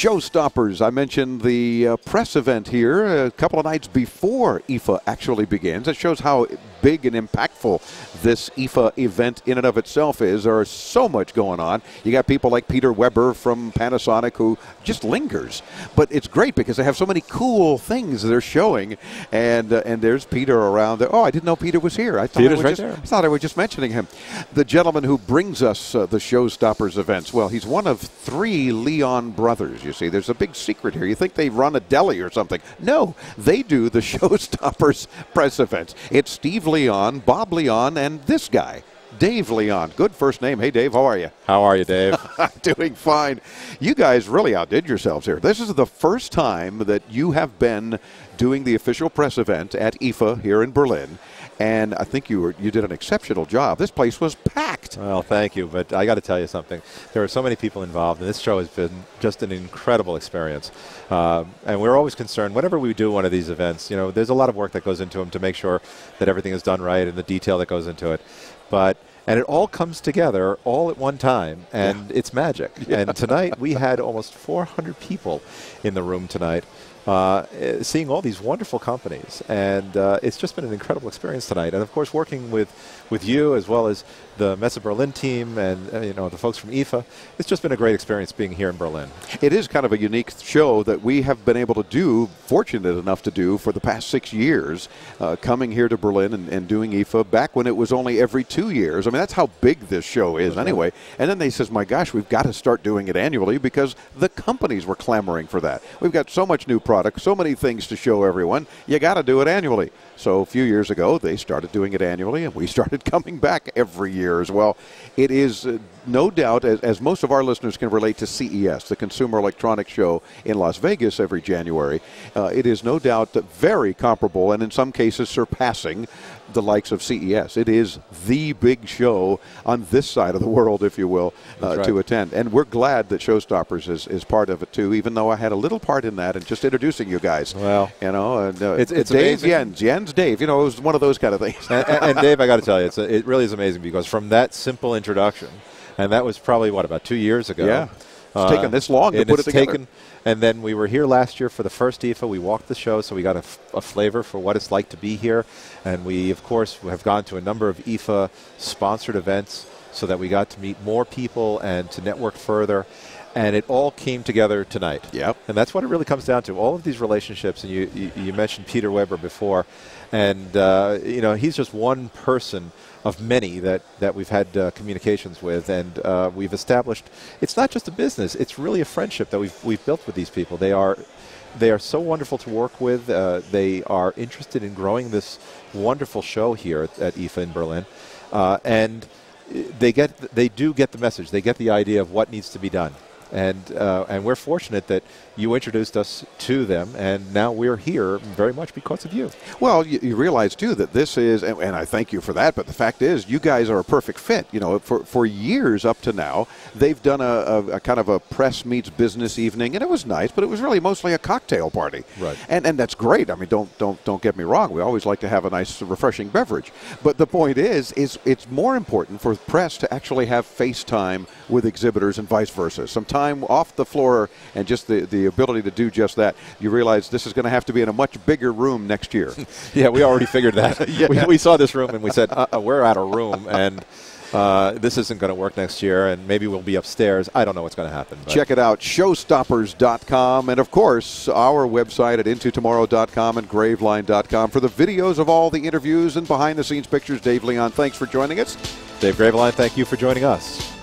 ShowStoppers. I mentioned the press event here a couple of nights before IFA actually begins. It shows how big and impactful this IFA event in and of itself is. There is so much going on. You got people like Peter Weber from Panasonic who just lingers. But it's great because they have so many cool things they're showing. And there's Peter around there. Oh, I didn't know Peter was here. I thought I was just mentioning him. The gentleman who brings us the ShowStoppers events. Well, he's one of 3 Leon brothers, you see. There's a big secret here. You think they run a deli or something. No, they do the ShowStoppers press events. It's Steve Leon, Bob Leon, and this guy, Dave Leon. Good first name. Hey, Dave, how are you? How are you, Dave? I'm doing fine. You guys really outdid yourselves here. This is the first time that you have been doing the official press event at IFA here in Berlin. And I think you did an exceptional job. This place was packed. Well, thank you. But I got to tell you something. There are so many people involved, and this show has been just an incredible experience. And we're always concerned, whenever we do one of these events, you know, there's a lot of work that goes into them to make sure that everything is done right and the detail that goes into it. And it all comes together all at one time, and it's magic. Yeah. And tonight we had almost 400 people in the room tonight. Seeing all these wonderful companies, and it's just been an incredible experience tonight. And of course, working with you as well as the Messe Berlin team and you know, the folks from IFA, it's just been a great experience being here in Berlin. It is kind of a unique show that we have been able to do, fortunate enough to do, for the past 6 years, coming here to Berlin and doing IFA back when it was only every 2 years. I mean, that's how big this show is anyway. And then they says, my gosh, we've got to start doing it annually because the companies were clamoring for that. We've got so much new product, so many things to show everyone. You got to do it annually. So a few years ago, they started doing it annually, and we started coming back every year as well. It is no doubt, as most of our listeners can relate to CES, the Consumer Electronics Show in Las Vegas every January, it is no doubt very comparable and in some cases surpassing the likes of CES. It is the big show on this side of the world, if you will, to attend. And we're glad that ShowStoppers is part of it, too, even though I had a little part in that and just introducing you guys. Well, you know, and, it's Dave amazing. Jens Dave, you know, it was one of those kind of things. and Dave, I got to tell you, it really is amazing because from that simple introduction, and that was probably, what, about 2 years ago? Yeah. It's taken this long to put it together. And then we were here last year for the first IFA. We walked the show, so we got a flavor for what it's like to be here. And we, of course, have gone to a number of IFA-sponsored events so that we got to meet more people and to network further. And it all came together tonight. Yep. And that's what it really comes down to. All of these relationships, and you mentioned Peter Weber before, and you know, he's just one person of many that we've had communications with, and we've established. It's not just a business; it's really a friendship that we've built with these people. They are so wonderful to work with. They are interested in growing this wonderful show here at IFA in Berlin, and they do get the message. They get the idea of what needs to be done. And we're fortunate that you introduced us to them, and now we're here very much because of you. Well, you realize, too, that this is, and I thank you for that, but the fact is you guys are a perfect fit. You know, for years up to now, they've done a kind of a press meets business evening, and it was nice, but it was really mostly a cocktail party. Right. And that's great. I mean, don't get me wrong. We always like to have a nice, refreshing beverage. But the point is it's more important for press to actually have face time with exhibitors and vice versa. Some time off the floor and just the ability to do just that. You realize this is going to have to be in a much bigger room next year. Yeah, we already figured that. Yeah. We saw this room and we said, we're out of room, and this isn't going to work next year, and maybe we'll be upstairs. I don't know what's going to happen. Check it out, showstoppers.com, and, of course, our website at intotomorrow.com and graveline.com for the videos of all the interviews and behind-the-scenes pictures. Dave Leon, thanks for joining us. Dave Graveline, thank you for joining us.